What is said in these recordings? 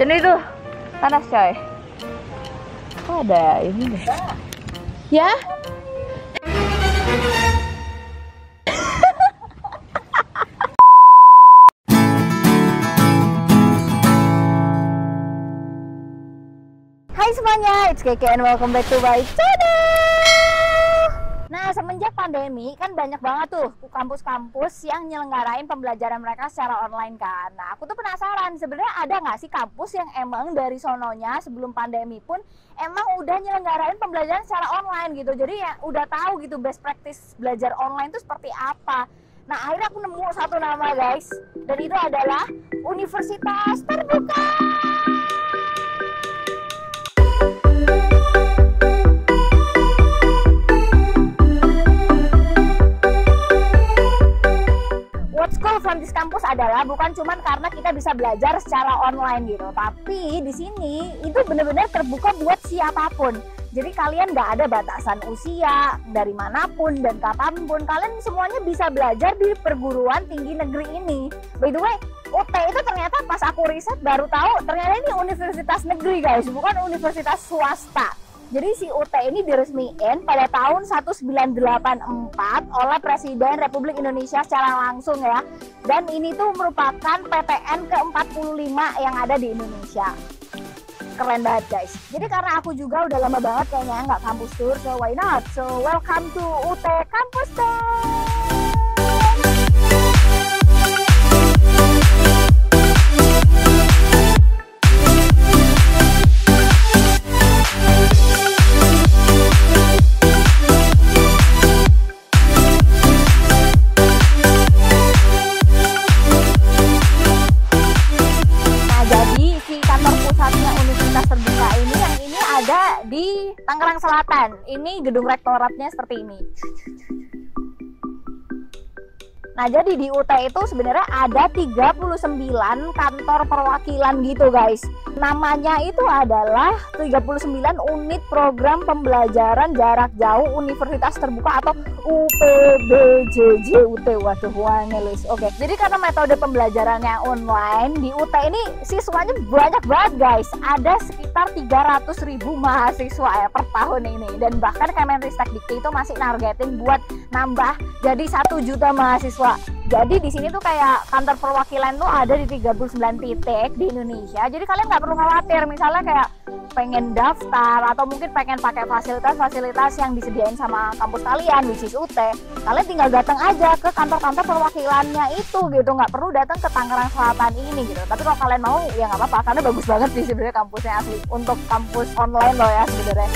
Dan itu panas coy. Oh, ada ini deh. Ya? Hai semuanya, it's Keke and welcome back to my channel. Nah, semenjak pandemi kan banyak banget tuh kampus-kampus yang nyelenggarain pembelajaran mereka secara online kan. Nah, aku tuh penasaran sebenarnya ada nggak sih kampus yang emang dari sononya sebelum pandemi pun emang udah nyelenggarain pembelajaran secara online gitu. Jadi ya udah tahu gitu best practice belajar online itu seperti apa. Nah, akhirnya aku nemu satu nama guys, dan itu adalah Universitas Terbuka. What's cool from this campus adalah bukan cuma karena kita bisa belajar secara online gitu, tapi di sini itu benar-benar terbuka buat siapapun. Jadi kalian nggak ada batasan usia, dari manapun dan kapanpun kalian semuanya bisa belajar di perguruan tinggi negeri ini. By the way, UT itu ternyata pas aku riset baru tahu ternyata ini universitas negeri guys, bukan universitas swasta. Jadi si UT ini diresmiin pada tahun 1984 oleh Presiden Republik Indonesia secara langsung ya. Dan ini tuh merupakan PTN ke-45 yang ada di Indonesia. Keren banget guys. Jadi karena aku juga udah lama banget kayaknya nggak kampus tour, so why not? So welcome to UT Campus Tour. Di Tangerang Selatan. Ini gedung rektoratnya seperti ini. Nah, jadi di UT itu sebenarnya ada 39 kantor perwakilan gitu guys. Namanya itu adalah 39 unit program pembelajaran jarak jauh Universitas Terbuka atau UPBJJ UT. Waduh, wangelis. Oke, jadi karena metode pembelajarannya online, di UT ini siswanya banyak banget guys. Ada sekitar 300.000 mahasiswa ya per tahun ini. Dan bahkan Kemenristek-Dikti itu masih nargetin buat nambah jadi 1 juta mahasiswa. Jadi di sini tuh kayak kantor perwakilan tuh ada di 39 titik di Indonesia. Jadi kalian nggak perlu khawatir misalnya kayak pengen daftar atau mungkin pengen pakai fasilitas-fasilitas yang disediain sama kampus kalian, which is UT. Kalian tinggal datang aja ke kantor-kantor perwakilannya itu gitu, nggak perlu datang ke Tangerang Selatan ini gitu. Tapi kalau kalian mau ya nggak apa-apa, karena bagus banget sih sebenarnya kampusnya asli untuk kampus online loh ya sebenarnya.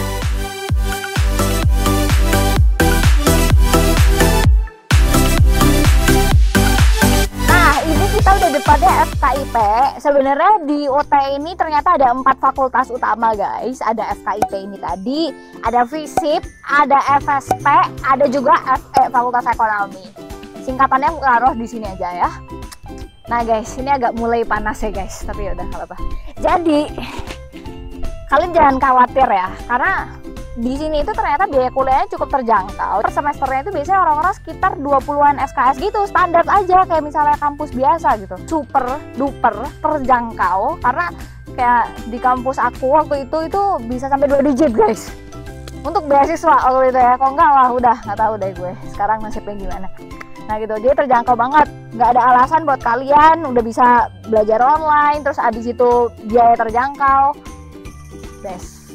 Kita udah depannya FKIP. Sebenarnya di UT ini ternyata ada 4 fakultas utama guys. Ada FKIP ini tadi, ada FISIP, ada FSP, ada juga FE Fakultas Ekonomi. Singkatannya taruh di sini aja ya. Nah guys, ini agak mulai panas ya guys, tapi udah nggak apa-apa. Jadi kalian jangan khawatir ya, karena di sini itu ternyata biaya kuliahnya cukup terjangkau. Per semesternya itu biasanya orang-orang sekitar 20-an SKS gitu, standar aja kayak misalnya kampus biasa gitu. Super duper terjangkau karena kayak di kampus aku waktu itu bisa sampai 2 digit guys. Untuk beasiswa waktu itu ya, kok enggak lah udah nggak tahu deh gue sekarang nasibnya gimana. Nah gitu, jadi terjangkau banget, nggak ada alasan buat kalian udah bisa belajar online, terus abis itu biaya terjangkau. Best.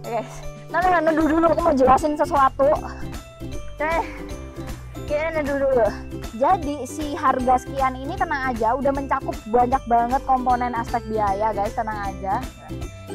Oke guys. Nah, neduh dulu, aku mau jelasin sesuatu. Kayaknya neduh dulu. Jadi si harga sekian ini tenang aja, udah mencakup banyak banget komponen aspek biaya guys, tenang aja.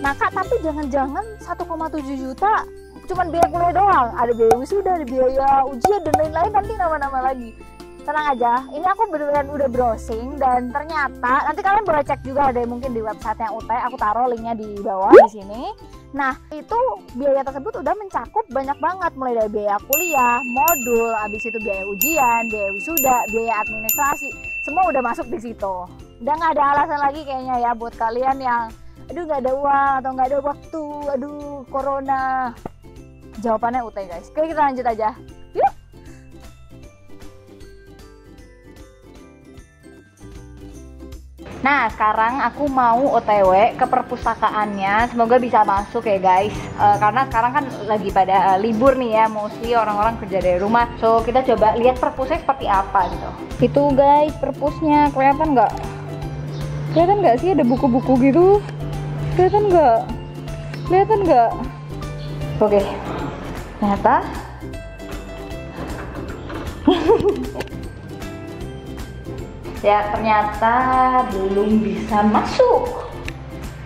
Nah kak, tapi jangan-jangan 1,7 juta cuman biaya kuliah doang, ada biaya wisuda, ada biaya ujian dan lain-lain, nanti nama-nama lagi. Tenang aja, ini aku beneran udah browsing dan ternyata nanti kalian boleh cek juga ada mungkin di websitenya UT, aku taruh linknya di bawah di sini. Nah itu biaya tersebut udah mencakup banyak banget, mulai dari biaya kuliah, modul, habis itu biaya ujian, biaya wisuda, biaya administrasi, semua udah masuk di situ. Udah nggak ada alasan lagi kayaknya ya buat kalian yang aduh nggak ada uang atau nggak ada waktu, aduh corona. Jawabannya UT guys. Oke, kita lanjut aja. Yuk. Nah, sekarang aku mau OTW ke perpustakaannya. Semoga bisa masuk ya guys. Karena sekarang kan lagi pada libur nih ya, mostly orang-orang kerja dari rumah. So, kita coba lihat perpusnya seperti apa gitu. Itu guys, perpusnya kelihatan nggak? Kelihatan nggak sih ada buku-buku gitu? Kelihatan nggak? Kelihatan nggak? Oke, ternyata ya ternyata belum bisa masuk.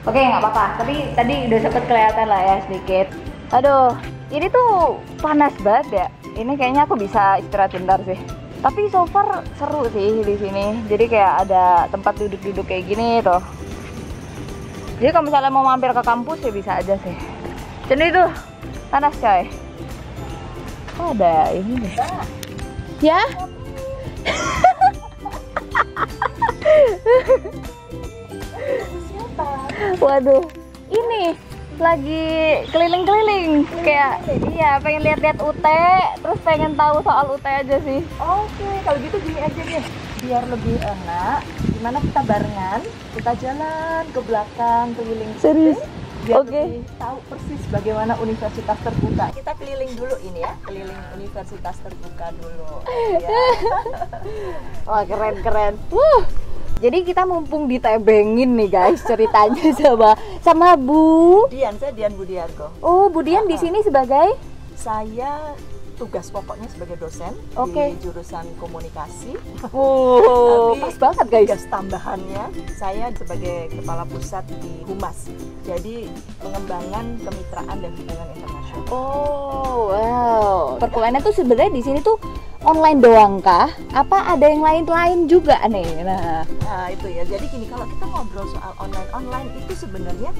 Oke, nggak apa-apa, tapi tadi udah sempet kelihatan lah ya sedikit. Aduh, ini tuh panas banget ya. Ini kayaknya aku bisa istirahat bentar sih. Tapi so far seru sih di sini. Jadi kayak ada tempat duduk-duduk kayak gini tuh. Jadi kalau misalnya mau mampir ke kampus ya bisa aja sih. Jadi itu panas coy. Oh, ada ini deh. Ya? Waduh, ini lagi keliling-keliling kayak iya pengen lihat-lihat UT, terus pengen tahu soal UT aja sih. Oke, kalau gitu gini aja deh, biar lebih enak. Gimana kita barengan, kita jalan ke belakang keliling. Serius? Biar Oke. lebih tahu persis bagaimana universitas terbuka. Kita keliling dulu ini ya, keliling universitas terbuka dulu. Ya. Wah, keren-keren. Jadi kita mumpung ditebengin nih guys ceritanya sama Bu. Saya Dian Budiargo. Oh, Bu Dian di sini sebagai Saya tugas pokoknya sebagai dosen Oke. di jurusan komunikasi. Oh, Tapi pas banget guys. tugas tambahannya saya sebagai kepala pusat di Humas. Jadi pengembangan kemitraan dan hubungan internasional. Oh, wow. Perkuliahannya tuh sebenarnya di sini tuh online doang kah? Apa ada yang lain-lain juga nih? Nah, Itu ya. Jadi gini, kalau kita ngobrol soal online itu sebenarnya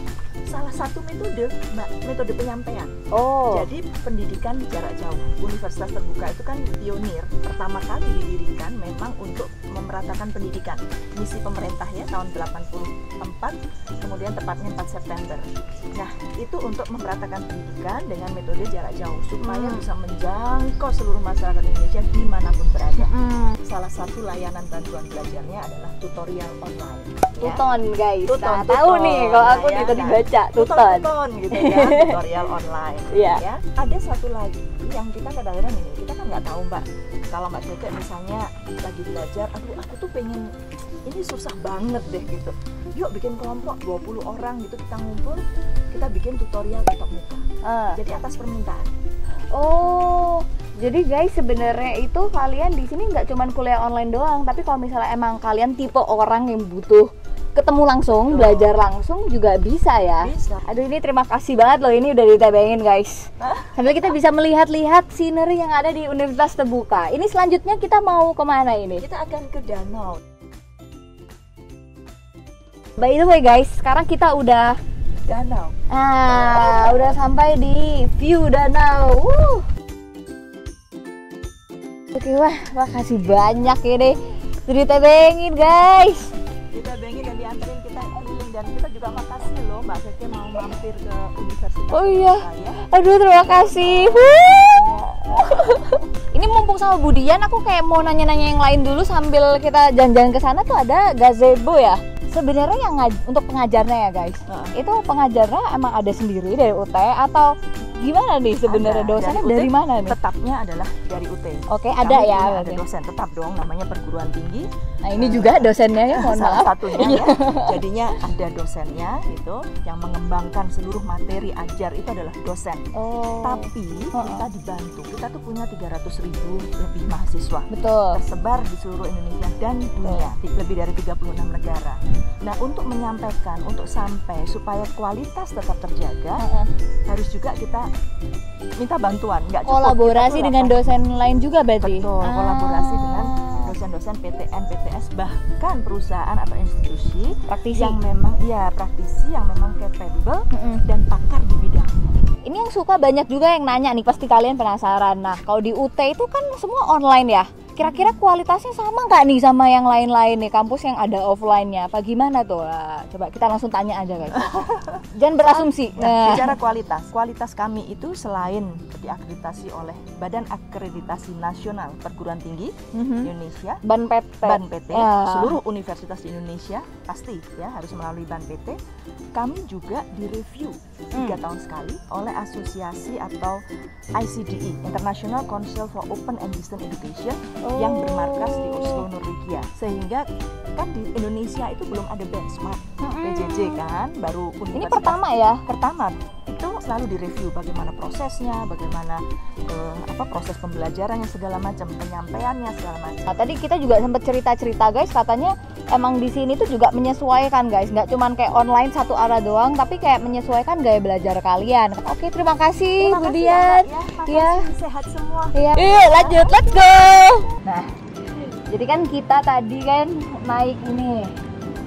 salah satu metode, Mbak, metode penyampaian. oh, Jadi pendidikan jarak jauh, universitas terbuka itu kan pionir. Pertama kali didirikan memang untuk memeratakan pendidikan. Misi pemerintah ya tahun 84, kemudian tepatnya 4 September. Nah, itu untuk memeratakan pendidikan dengan metode jarak jauh supaya bisa menjangkau seluruh masyarakat Indonesia dimanapun berada. Salah satu layanan bantuan belajarnya adalah tutorial online. Ya. Tuton guys. Tuton, Nah, tahu tuton. nih kalau aku Nah, ya, tadi nah. baca tuton. Tuton gitu ya, tutorial online. Iya. Ya, ada satu lagi yang kita kadang-kadang ini, kita kan nggak tahu Mbak. Kalau Mbak Cece misalnya lagi belajar, aduh aku tuh pengen ini susah banget deh gitu. Yuk bikin kelompok 20 orang gitu kita ngumpul, kita bikin tutorial tatap muka. Jadi atas permintaan. Oh, jadi guys sebenarnya itu kalian di sini nggak cuman kuliah online doang, tapi kalau misalnya emang kalian tipe orang yang butuh ketemu langsung, belajar langsung juga bisa ya. Bisa. Aduh, ini terima kasih banget loh, ini udah ditebengin guys. Sambil kita bisa melihat-lihat scenery yang ada di Universitas Terbuka. Ini selanjutnya kita mau kemana ini? Kita akan ke danau. By the way guys, sekarang kita udah Danau. udah sampai di view danau. Oke, wah, makasih banyak ini. Sudah ditebengin guys. Kita bengin dan diantarin kita keliling, dan kita juga makasih loh Mbak Cece mau mampir ke universitas. Oh iya. Ya. Aduh, terima kasih. Ini mumpung sama Budian, aku kayak mau nanya-nanya yang lain dulu sambil kita jalan-jalan ke sana. Tuh ada gazebo ya. Sebenarnya yang untuk pengajarnya ya guys, itu pengajarnya emang ada sendiri dari UT atau gimana nih sebenarnya? Ada, Dosennya UT, dari mana nih? Tetapnya adalah dari UT. Oke, Kami ada ya. punya berarti. Ada dosen tetap dong, namanya perguruan tinggi. Nah, ini juga dosennya ya, mohon Salah maaf. satunya ya. Jadinya ada dosennya gitu yang mengembangkan seluruh materi ajar itu adalah dosen. Oh. Tapi kita dibantu. Kita tuh punya 300.000 lebih mahasiswa. Betul. Tersebar di seluruh Indonesia dan dunia, lebih dari 36 negara. Nah, untuk menyampaikan, untuk sampai supaya kualitas tetap terjaga, harus juga kita minta bantuan. Nggak cukup, Kolaborasi kita tuh dengan dosen lain juga berarti? Betul, kolaborasi dengan dosen-dosen PTN, PTS, bahkan perusahaan atau institusi Praktisi. yang memang praktisi yang memang capable dan pakar di bidangnya. Ini yang suka banyak juga yang nanya nih, pasti kalian penasaran. Nah, kalau di UT itu kan semua online ya. Kira-kira kualitasnya sama nggak nih sama yang lain-lain nih, kampus yang ada offline-nya? Apa gimana tuh? Nah, coba kita langsung tanya aja guys. Jangan berasumsi. Nah, bicara kualitas kami itu selain diakreditasi oleh Badan Akreditasi Nasional Perguruan Tinggi Indonesia, Ban PT. Seluruh universitas di Indonesia pasti ya harus melalui Ban PT. Kami juga direview 3 tahun sekali oleh asosiasi atau ICDE, International Council for Open and Distance Education, yang bermarkas di Oslo, Norwegia. Sehingga kan di Indonesia itu belum ada benchmark PJJ kan, baru universitas. Ini pertama ya? Pertama. Itu selalu direview bagaimana prosesnya, bagaimana proses pembelajarannya segala macam, penyampaiannya segala macam. Nah, tadi kita juga sempat cerita-cerita guys, katanya emang di sini tuh juga menyesuaikan guys, nggak cuman kayak online satu arah doang, tapi kayak menyesuaikan gaya belajar kalian. Oke, terima kasih Bu Dian. Ya, sehat semua. Iya, lanjut, let's go. Nah, jadi kan kita tadi kan naik ini,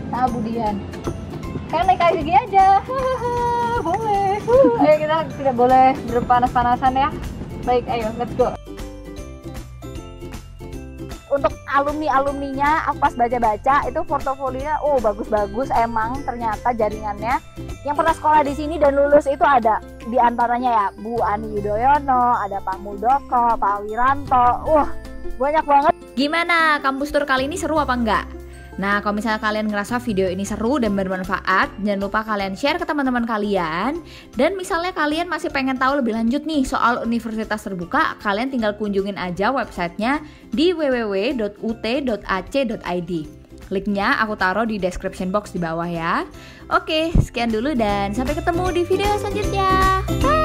nah Bu Dian, kan naik kayak gini aja. Boleh. Ayo kita tidak boleh berpanas-panasan ya. Baik, ayo let's go. Untuk alumninya, aku pas baca-baca itu portofolionya, bagus-bagus emang ternyata jaringannya. Yang pernah sekolah di sini dan lulus itu ada di antaranya ya Bu Ani Yudhoyono, ada Pak Muldoko, Pak Wiranto. Banyak banget. Gimana kampus tour kali ini, seru apa enggak? Nah, kalau misalnya kalian ngerasa video ini seru dan bermanfaat, jangan lupa kalian share ke teman-teman kalian. Dan misalnya kalian masih pengen tahu lebih lanjut nih soal universitas terbuka, kalian tinggal kunjungin aja websitenya di www.ut.ac.id. Linknya aku taruh di description box di bawah ya. Oke, sekian dulu dan sampai ketemu di video selanjutnya. Bye!